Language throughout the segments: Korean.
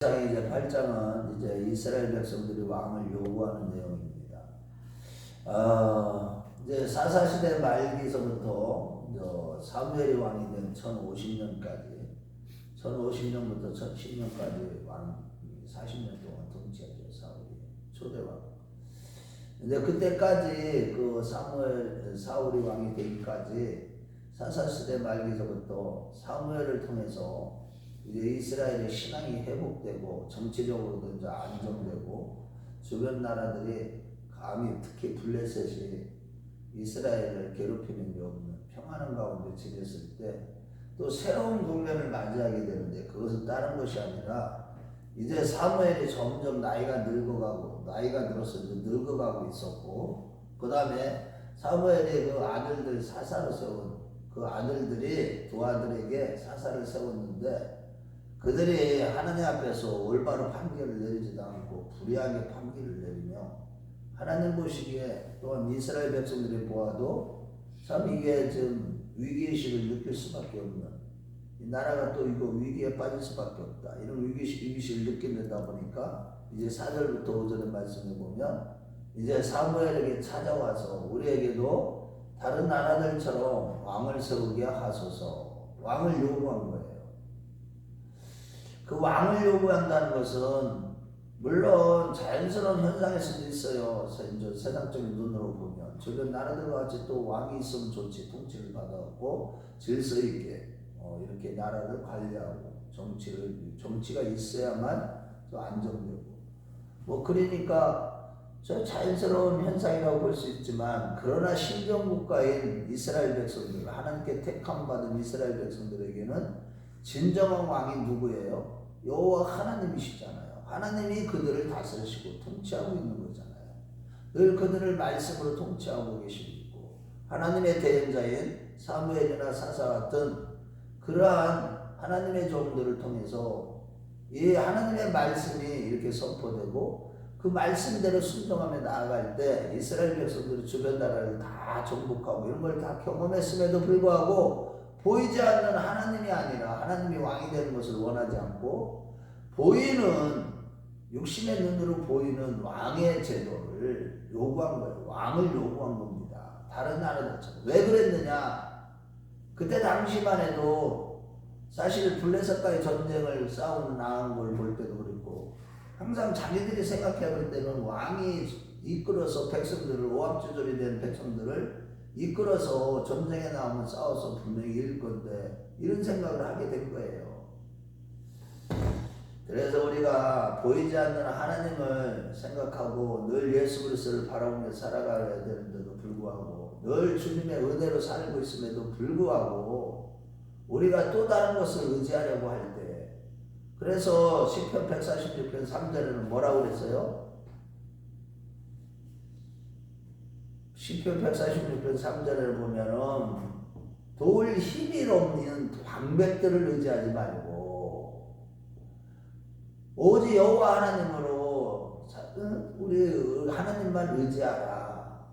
이제 8장은 이제 이스라엘 백성들이 왕을 요구하는 내용입니다. 이제 사사시대 말기서부터 사무엘이 왕이 된 1050년까지 1050년부터 1010년까지 왕 40년 동안 통치했죠. 사울이 초대왕. 이제 그때까지 그 사울이 왕이 되기까지 사사시대 말기서부터 사무엘을 통해서 이제 이스라엘의 신앙이 회복되고 정치적으로도 이제 안정되고 주변 나라들이 감히 특히 블레셋이 이스라엘을 괴롭히는 게 없는 평안한 가운데 지냈을 때 또 새로운 국면을 맞이하게 되는데, 그것은 다른 것이 아니라 이제 사무엘이 점점 나이가 들어서 이제 늙어가고 있었고, 그 다음에 사무엘이 그 아들들 사사를 세운 그 아들들이 두 아들에게 사사를 세웠는데, 그들이 하나님 앞에서 올바로 판결을 내리지도 않고 불의하게 판결을 내리며, 하나님 보시기에 또한 이스라엘 백성들이 보아도 참 이게 좀 위기의식을 느낄 수밖에 없는, 이 나라가 또 이거 위기에 빠질 수밖에 없다, 이런 위기의식을 느끼다 보니까 이제 4절부터 5절의 말씀을 보면 이제 사무엘에게 찾아와서 우리에게도 다른 나라들처럼 왕을 세우게 하소서, 왕을 요구한 거예요. 그 왕을 요구한다는 것은 물론 자연스러운 현상일 수도 있어요. 세상적인 눈으로 보면 주변 나라들과 같이 또 왕이 있으면 좋지, 통치를 받아갖고 질서 있게 이렇게 나라를 관리하고 정치가 있어야만 또 안정되고, 뭐 그러니까 저 자연스러운 현상이라고 볼 수 있지만, 그러나 신정국가인 이스라엘 백성들, 하나님께 택함 받은 이스라엘 백성들에게는 진정한 왕이 누구예요? 여호와 하나님이시잖아요. 하나님이 그들을 다스리시고 통치하고 있는 거잖아요. 늘 그들을 말씀으로 통치하고 계시고, 하나님의 대행자인 사무엘이나 사사 같은 그러한 하나님의 종들을 통해서 이 하나님의 말씀이 이렇게 선포되고, 그 말씀대로 순종하며 나아갈 때 이스라엘 백성들이 주변 나라를 다 정복하고 이런 걸 다 경험했음에도 불구하고 보이지 않는 하나님이 아니라 하나님이 왕이 되는 것을 원하지 않고, 보이는 육신의 눈으로 보이는 왕의 제도를 요구한 거예요. 왕을 요구한 겁니다. 다른 나라들처럼. 왜 그랬느냐? 그때 당시만 해도 사실 블레셋과의 전쟁을 나온 걸 볼 때도 그렇고, 항상 자기들이 생각해 볼 때는 왕이 이끌어서 백성들을, 오합지졸이 된 백성들을 이끌어서 전쟁에 나오면 싸워서 분명히 이길 건데, 이런 생각을 하게 된 거예요. 그래서 우리가 보이지 않는 하나님을 생각하고 늘 예수 그리스도를 바라보며 살아가야 되는데도 불구하고, 늘 주님의 은혜로 살고 있음에도 불구하고 우리가 또 다른 것을 의지하려고 할 때, 그래서 시편 146편 3절에는 뭐라고 그랬어요? 시편 146편 3절을 보면은 도울 힘이 없는 방백들을 의지하지 말고 오직 여호와 하나님으로 우리 하나님만 의지하라,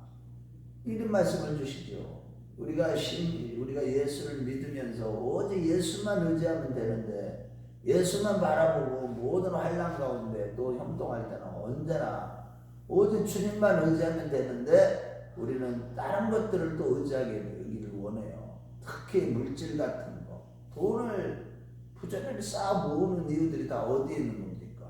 이런 말씀을 주시죠. 우리가 예수를 믿으면서 오직 예수만 의지하면 되는데, 예수만 바라보고 모든 환난 가운데 또 형통할 때는 언제나 오직 주님만 의지하면 되는데, 우리는 다른 것들을 또 의지하기를 원해요. 특히 물질 같은 거, 돈을 부지런히 쌓아 모으는 이유들이 다 어디에 있는 겁니까?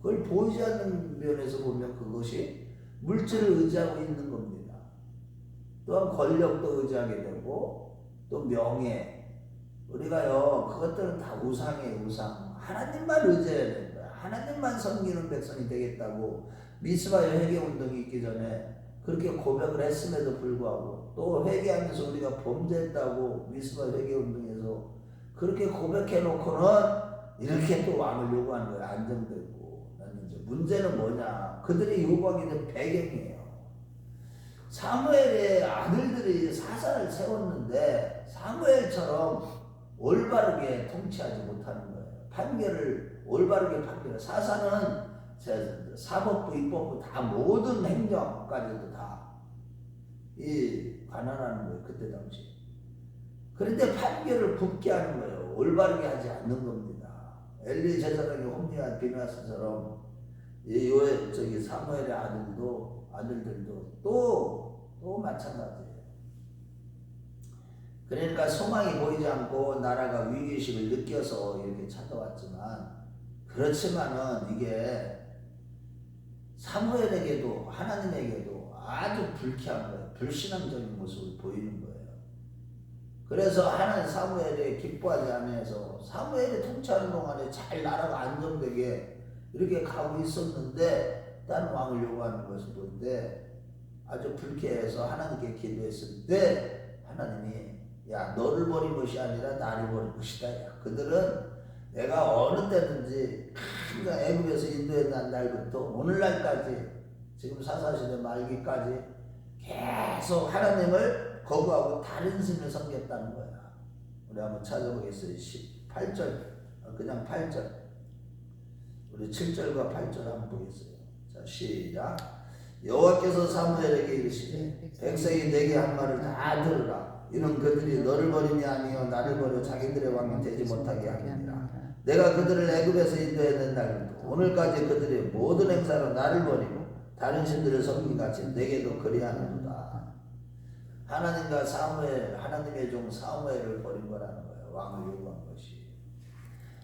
그걸 보이지 않는 면에서 보면 그것이 물질을 의지하고 있는 겁니다. 또한 권력도 의지하게 되고, 또 명예, 우리가요 그것들은 다 우상이에요. 우상. 하나님만 의지해야 된다. 하나님만 섬기는 백성이 되겠다고 미스바 회개운동이 있기 전에 그렇게 고백을 했음에도 불구하고, 또 회개하면서 우리가 범죄했다고 미스바 회개운동에서 그렇게 고백해 놓고는 이렇게 또 왕을 요구하는 거예요. 안정되고. 문제는 뭐냐? 그들이 요구하게 된 배경이에요. 사무엘의 아들들이 사사를 세웠는데 사무엘처럼 올바르게 통치하지 못하는 거예요. 판결을 올바르게 판결해. 사사는 사법부, 입법부 다 모든 행정까지도 다 관할하는 거예요. 그때 당시. 그런데 판결을 굽게 하는 거예요. 올바르게 하지 않는 겁니다. 엘리 제사장이 홈리와 비나스처럼 저기 사무엘의 아들들도 또 마찬가지예요. 그러니까 소망이 보이지 않고 나라가 위기의식을 느껴서 이렇게 찾아왔지만, 그렇지만은 이게 사무엘에게도 하나님에게도 아주 불쾌한 거예요. 불신앙적인 모습을 보이는 거예요. 그래서 하나님 사무엘이 기뻐하지 않아서 사무엘이 통치하는 동안에 잘 나라가 안정되게 이렇게 가고 있었는데, 다른 왕을 요구하는 것을 볼 때 아주 불쾌해서 하나님께 기도했을 때 하나님이 야, 너를 버린 것이 아니라 나를 버린 것이다. 야, 그들은 내가 어느 때든지 항상 애굽에서 인도해 난 날부터 오늘날까지 지금 사사시대 말기까지 계속 하나님을 거부하고 다른 신을 섬겼다는 거야. 우리 한번 찾아보겠어요. 18절, 그냥 8절. 우리 7절과 8절 한번 보겠어요. 자, 시작. 여호와께서 사무엘에게 이르시되 백성이 내게 한 말을 다 들으라. 이는 그들이 너를 버림이 아니요 나를 버려 자기들의 왕이 되지 못하게 하느니라. 내가 그들을 애굽에서 인도해낸 날부터 오늘까지 그들의 모든 행사로 나를 버리고 다른 신들을 섬긴 같이 내게도 그리하는도다. 하나님과 사무엘, 하나님의 종 사무엘을 버린 거라는 거예요. 왕을 요구한 것이.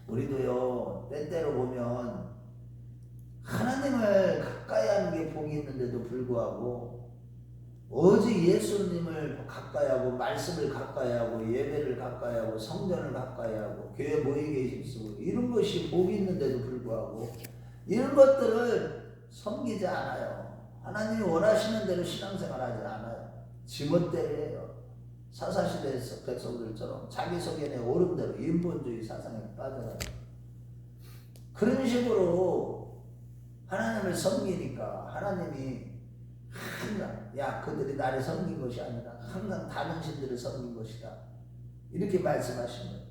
우리도요, 때때로 보면 하나님을 가까이 하는 게 복이 있는데도 불구하고 오직 예수님을 가까이 하고 말씀을 가까이 하고 예배를 가까이 하고 성전을 가까이 하고 교회 모이게 해주시고 이런 것이 복이 있는데도 불구하고 이런 것들을 섬기지 않아요. 하나님이 원하시는 대로 신앙생활하지 않아요. 지멋대로 해요. 사사시대 백성들처럼 자기 소견에 옳은 대로 인본주의 사상에 빠져가요. 그런 식으로 하나님을 섬기니까 하나님이 항상 야, 그들이 나를 섬긴 것이 아니라 항상 다른 신들을 섬긴 것이다. 이렇게 말씀하신 거예요.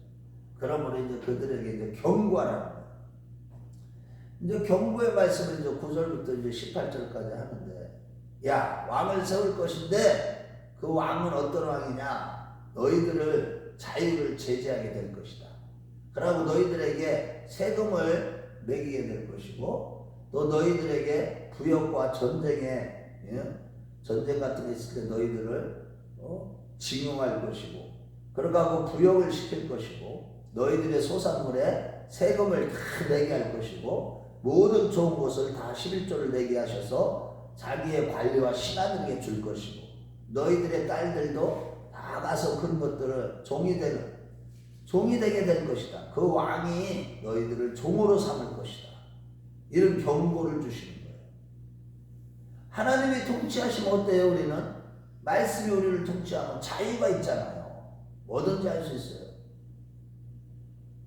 그러므로 이제 그들에게 이제 경고하라는 거예요. 이제 경고의 말씀을 이제 9절부터 이제 18절까지 하는데, 야, 왕을 세울 것인데 그 왕은 어떤 왕이냐? 너희들을 자유를 제지하게 될 것이다. 그러고 너희들에게 세금을 매기게 될 것이고, 또 너희들에게 부역과 전쟁에 전쟁 같은 게 있을 때 너희들을 징용할 것이고, 그러고 부역을 시킬 것이고, 너희들의 소산물에 세금을 다 내게 할 것이고, 모든 좋은 것을 다 11조를 내게 하셔서 자기의 관리와 신하들에게 줄 것이고, 너희들의 딸들도 다 가서 그런 것들을 종이 되게 될 것이다. 그 왕이 너희들을 종으로 삼을 것이다. 이런 경고를 주시는 거예요. 하나님이 통치하시면 어때요? 우리는 말씀이 우리를 통치하면 자유가 있잖아요. 뭐든지 할 수 있어요.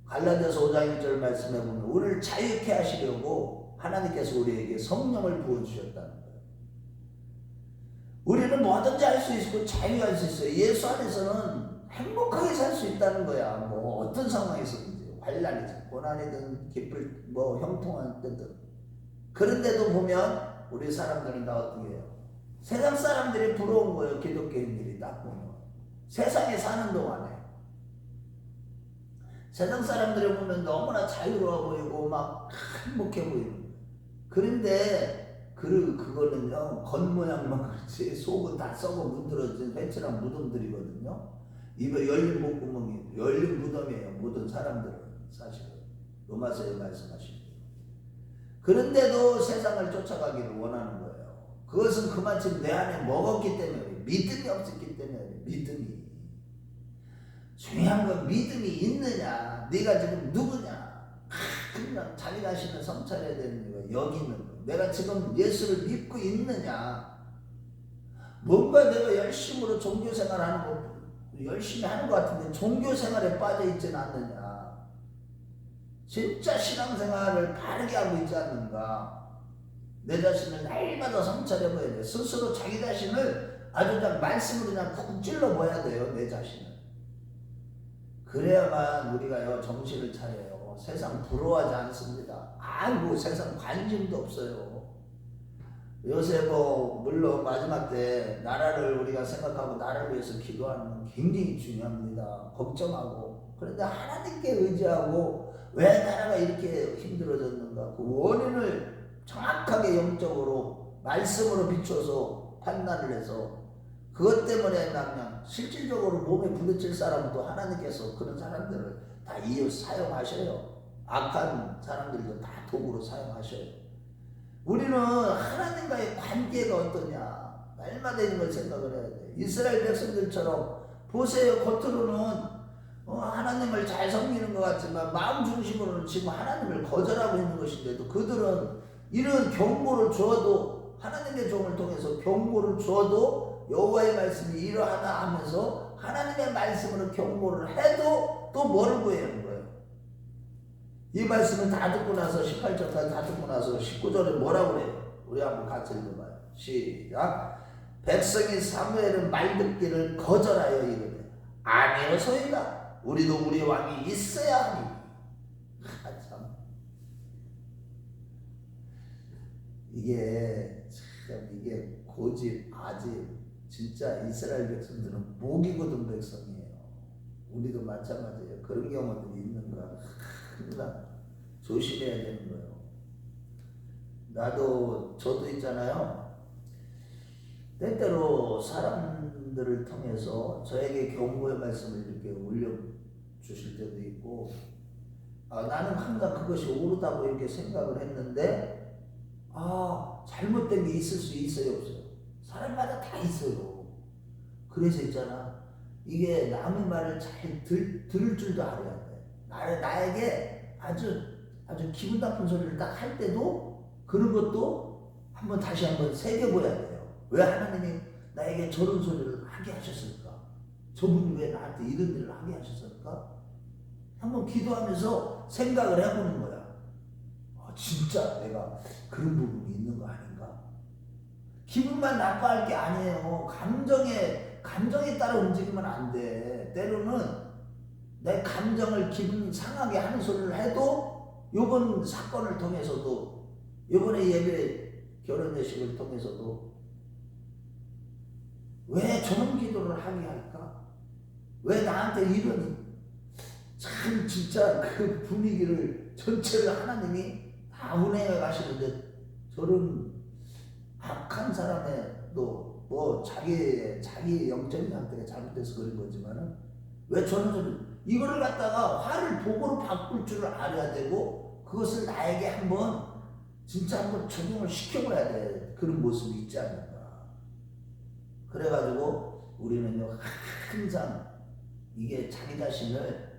갈라디아서 5장 1절 말씀해 보면 우리를 자유케 하시려고 하나님께서 우리에게 성령을 부어주셨다는 거예요. 우리는 뭐든지 할 수 있고 자유할 수 있어요. 예수 안에서는 행복하게 살 수 있다는 거야. 뭐 어떤 상황에서든지, 환난이든 고난이든 기쁠 뭐 형통한 때든. 그런데도 보면 우리 사람들은 다 어떻게 해요? 세상 사람들이 부러운 거예요. 기독교인들이 딱 보면 세상에 사는 동안에 세상 사람들을 보면 너무나 자유로워 보이고 막 행복해 보이는 거예요. 그런데 그거는요, 겉모양만 그렇지 속은 다 썩어 문드러진 회칠한 무덤들이거든요. 입에 열린 목구멍이 열린 무덤이에요. 모든 사람들은 사실은 로마서에 말씀하신 대로. 그런데도 세상을 쫓아가기를 원하는 거예요. 그것은 그만큼 내 안에 먹었기 때문에, 믿음이 없었기 때문에. 믿음이 중요한 건 믿음이 있느냐, 네가 지금 누구냐. 그냥 자기 자신을 성찰해야 되는 거예요. 여기 있는 거. 내가 지금 예수를 믿고 있느냐. 뭔가 내가 열심으로 종교생활하는 거 열심히 하는 것 같은데 종교생활에 빠져있지는 않느냐. 진짜 신앙생활을 바르게 하고 있지 않는가. 내 자신을 날마다 성찰해봐야 돼. 스스로 자기 자신을 아주 그냥 말씀으로 그냥 푹 찔러봐야 돼요. 내 자신을. 그래야만 우리가요 정신을 차려요. 세상 부러워하지 않습니다. 아이고 세상 관심도 없어요. 요새 뭐 물론 마지막 때 나라를 우리가 생각하고 나라를 위해서 기도하는 건 굉장히 중요합니다. 걱정하고. 그런데 하나님께 의지하고 왜 나라가 이렇게 힘들어졌는가? 그 원인을 정확하게 영적으로 말씀으로 비춰서 판단을 해서 그것 때문에 그냥 실질적으로 몸에 부딪힐 사람도 하나님께서 그런 사람들을 다 사용하셔요. 악한 사람들도 다 도구로 사용하셔요. 우리는 하나님과의 관계가 어떠냐? 날마다 있는 걸 생각을 해야 돼. 이스라엘 백성들처럼 보세요. 겉으로는 하나님을 잘 섬기는 것 같지만 마음 중심으로는 지금 하나님을 거절하고 있는 것인데도 그들은 이런 경고를 주어도 하나님의 종을 통해서 경고를 주어도 여호와의 말씀이 이러하다 하면서 하나님의 말씀으로 경고를 해도 또 뭐를 구하는 거예요? 이 말씀을 다 듣고 나서 18절까지 다 듣고 나서 19절에 뭐라고 그래요? 우리 한번 같이 읽어봐요. 시작. 백성이 사무엘은 말 듣기를 거절하여 이르되 아니어서이다. 우리도 우리 왕이 있어야 하니. 참 이게 고집 아집 진짜 이스라엘 백성들은 목이 굳은 백성이에요. 우리도 마찬가지예요. 그런 경우들이 있는 거야. 항상 조심해야 되는 거예요. 저도 있잖아요. 때때로 사람들을 통해서 저에게 경고의 말씀을 이렇게 올려주실 때도 있고, 나는 항상 그것이 옳다고 이렇게 생각을 했는데, 잘못된 게 있을 수 있어요, 없어요? 사람마다 다 있어요. 그래서 있잖아. 이게 남의 말을 잘 들을 줄도 알아야 돼. 나에게 아주 기분 나쁜 소리를 딱 할 때도 그런 것도 다시 한번 새겨봐야 돼요. 왜 하나님이 나에게 저런 소리를 하게 하셨을까? 저분이 왜 나한테 이런 일을 하게 하셨을까? 한번 기도하면서 생각을 해보는 거야. 진짜 내가 그런 부분이 있는 거 아닌가? 기분만 나빠할 게 아니에요. 감정에 따라 움직이면 안 돼. 때로는 내 감정을 기분 상하게 하는 소리를 해도 이번 사건을 통해서도 이번에 예배 결혼 예식을 통해서도 왜 저런 기도를 하게 할까? 왜 나한테 이런 참 진짜 그 분위기를 전체를 하나님이 다 운행해 가시는데 저런 악한 사람의도 자기 영적인 상태가 잘못돼서 그런 거지만은 왜 저는 이거를 갖다가 화를 복으로 바꿀 줄을 알아야 되고 그것을 나에게 한번 적용을 시켜봐야 돼. 그런 모습이 있지 않는가. 그래가지고 우리는요 항상 이게 자기 자신을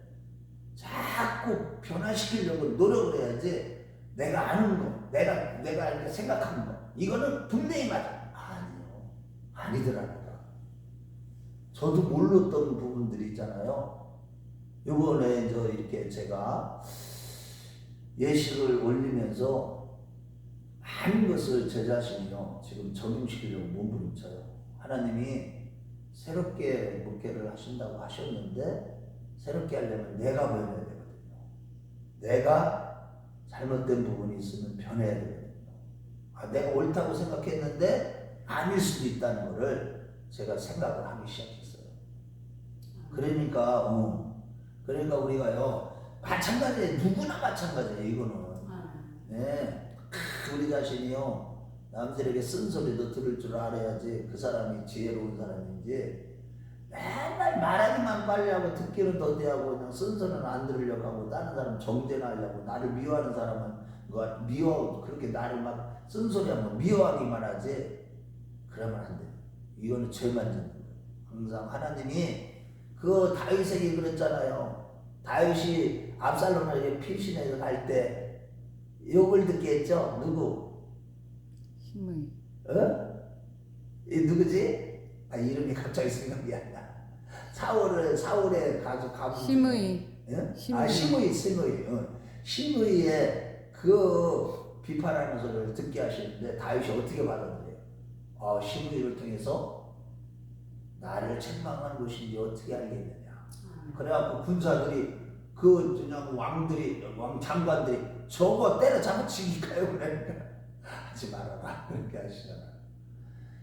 자꾸 변화시키려고 노력을 해야지. 내가 아는 거, 내가 이렇게 생각하는 거, 이거는 분명히 맞아. 아니요, 아니더랍니다. 저도 몰랐던 부분들이 있잖아요. 요번에 이렇게 제가 예식을 올리면서 많은 것을 제 자신이요 지금 적용시키려고 몸부림쳐요. 하나님이 새롭게 목회를 하신다고 하셨는데 새롭게 하려면 내가 변해야 되거든요. 내가 잘못된 부분이 있으면 변해야 되거든요. 내가 옳다고 생각했는데 아닐 수도 있다는 것을 제가 생각을 하기 시작했어요. 그러니까 우리가요 마찬가지예요. 누구나 마찬가지예요. 이거는 네. 우리 자신이요 남들에게 쓴소리도 들을 줄 알아야지 그 사람이 지혜로운 사람인지 맨날 말하기만 빨리 하고 듣기는 더디하고 그냥 쓴소리는 안 들으려고 하고 다른 사람 정죄나 하려고 나를 미워하는 사람은 그렇게 나를 막 쓴소리하면 미워하기만 하지. 그러면 안 돼. 이거는 죄만 짓는 거예요. 항상 하나님이 그 다윗에게 그랬잖아요. 다윗이 압살롬에게 피신해서 갈 때 욕을 듣게 했죠. 누구? 시므이. 이 누구지? 이름이 갑자기 생각이 안 나. 사울의 가족 시므이. 시므이의 그 비판하는 소리를 듣게 하시는데 다윗이 어떻게 받아들여요? 시므이를 통해서 나를 책망한 것인지 어떻게 알겠느냐. 그래갖고 군사들이 그냥 왕 장관들이 저거 때려잡아 죽일까요? 그러니까 하지 말아라 그렇게 하시잖아.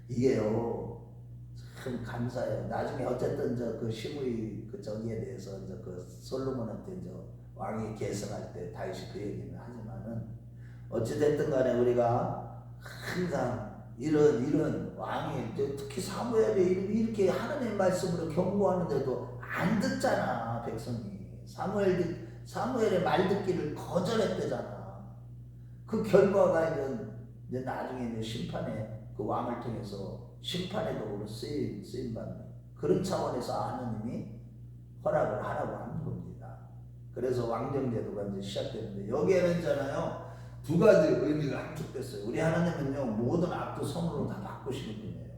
이게요 참 감사해요. 나중에 어쨌든 그 시므이 그 정의에 대해서 그 솔로몬한테 왕이 계승할 때 다윗이 그 얘기는 하지만은 어찌됐든 간에 우리가 항상 이런 왕이 특히 사무엘이 이렇게 하나님의 말씀으로 경고하는데도 안 듣잖아. 백성이 사무엘의 말 듣기를 거절했대잖아. 그 결과가 이제 나중에 이제 심판에 그 왕을 통해서 심판의 도구로 쓰임 받는 그런 차원에서 하나님이 허락을 하라고 하는 겁니다. 그래서 왕정제도가 이제 시작되는데 여기에는 있잖아요. 두 가지 의미가 함축됐어요. 우리 하나님은요 모든 악도 선으로 다 바꾸시는 분이에요.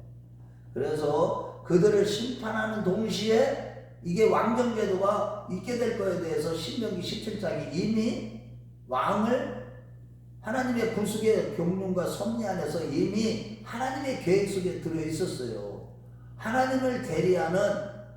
그래서 그들을 심판하는 동시에 이게 왕정제도가 있게 될 거에 대해서 신명기 17장이 이미 왕을 하나님의 구속의 경륜과 섭리 안에서 이미 하나님의 계획 속에 들어 있었어요. 하나님을 대리하는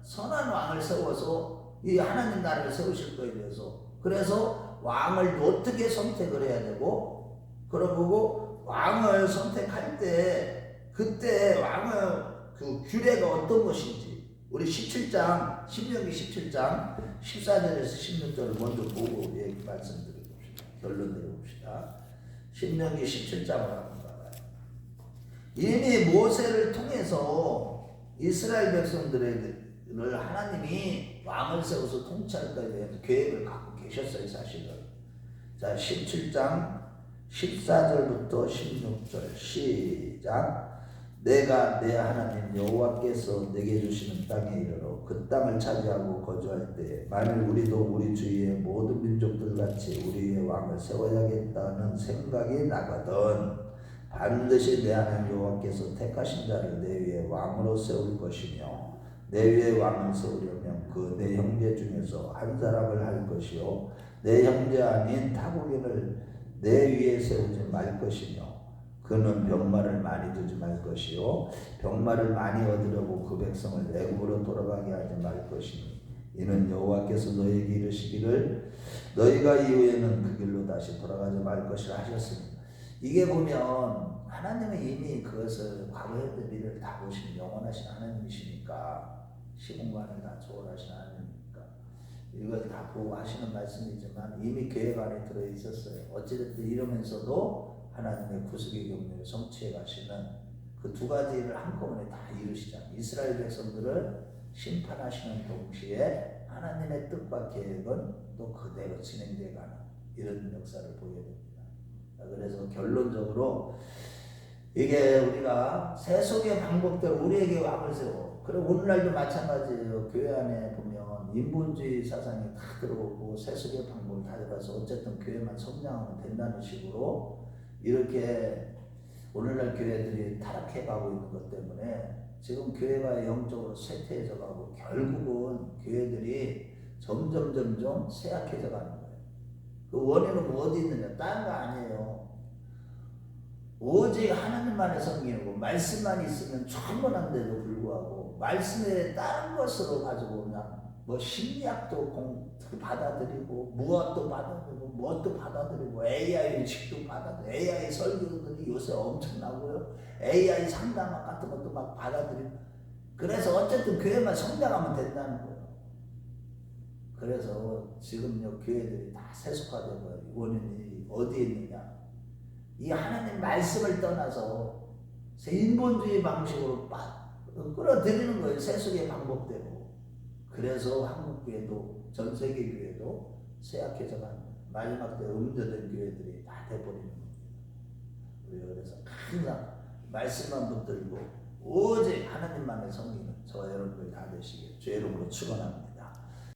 선한 왕을 세워서 이 하나님 나라를 세우실 거에 대해서. 그래서 왕을 어떻게 선택을 해야 되고, 그러고 왕을 선택할 때 그때 왕의 그 규례가 어떤 것인지 우리 17장 신명기 17장 14절에서 16절을 먼저 보고 얘기 말씀드리고 봅시다. 결론 내려봅시다. 신명기 17장을 한번 봐봐요. 이미 모세를 통해서 이스라엘 백성들을 하나님이 왕을 세워서 통치할 것에 대해서 계획을 갖고 계셨어요, 사실은. 자, 17장 14절부터 16절 시작. 내가 내 하나님 여호와께서 내게 주시는 땅에 이르러 그 땅을 차지하고 거주할 때 만일 우리도 우리 주위의 모든 민족들 같이 우리의 왕을 세워야겠다는 생각이 나거든 반드시 내 하나님 여호와께서 택하신 자를 내 위에 왕으로 세울 것이며 내 위에 왕을 세우려면 그 내 형제 중에서 한 사람을 할 것이요 내 형제 아닌 타국인을 내 위에 세우지 말 것이며 그는 병마를 많이 두지 말 것이요 병마를 많이 얻으려고 그 백성을 애굽으로 돌아가게 하지 말 것이니 이는 여호와께서 너희에게 이르시기를 너희가 이후에는 그 길로 다시 돌아가지 말 것이라 하셨습니다. 이게 보면 하나님은 이미 그것을 과거의 미래를 다 보시는 영원하신 하나님이시니까 시공간을 다 초월하신 하나님이니까 이걸 다 보고 하시는 말씀이지만 이미 계획 안에 들어있었어요. 어찌됐든 이러면서도 하나님의 구속의 경륜을 성취해 가시는 그 두 가지를 한꺼번에 다 이루시잖아요. 이스라엘 백성들을 심판하시는 동시에 하나님의 뜻과 계획은 또 그대로 진행되어 가는 이런 역사를 보게 됩니다. 그래서 결론적으로 이게 우리가 세속의 방법대로 우리에게 왕을 세워. 그리고 오늘날도 마찬가지예요. 교회 안에 보면 인본주의 사상이 다 들어오고 세속의 방법을 다 들어서 어쨌든 교회만 성장하면 된다는 식으로 이렇게 오늘날 교회들이 타락해 가고 있는 것 때문에 지금 교회가 영적으로 쇠퇴해져 가고 결국은 교회들이 점점 쇠약해져 가는 거예요. 그 원인은 어디 있느냐? 다른 거 아니에요. 오직 하나님만을 섬기고 말씀만 있으면 충분한데도 불구하고 말씀에 다른 것으로 가지고 그냥 뭐 심리학도 받아들이고 무엇도 받아들이고 무엇도 받아들이고 AI 의식도 받아들이고 AI 설교들이 요새 엄청나고요. AI 상담학 같은 것도 막 받아들이고 그래서 어쨌든 교회만 성장하면 된다는 거예요. 그래서 지금요 교회들이 다 세속화되고 원인이 어디에 있느냐? 이 하나님 말씀을 떠나서 인본주의 방식으로 끌어들이는 거예요. 세속의 방법대로. 그래서 한국 교회도 전 세계 교회도 쇠약해져 가는 거예요. 마지막 때 음조된 교회들이 다 돼버리는 겁니다. 우리가 그래서 항상 말씀만 붙들고 오직 하나님만을 섬기는 저 여러분들 다 되시길 주의 이름으로 축원합니다.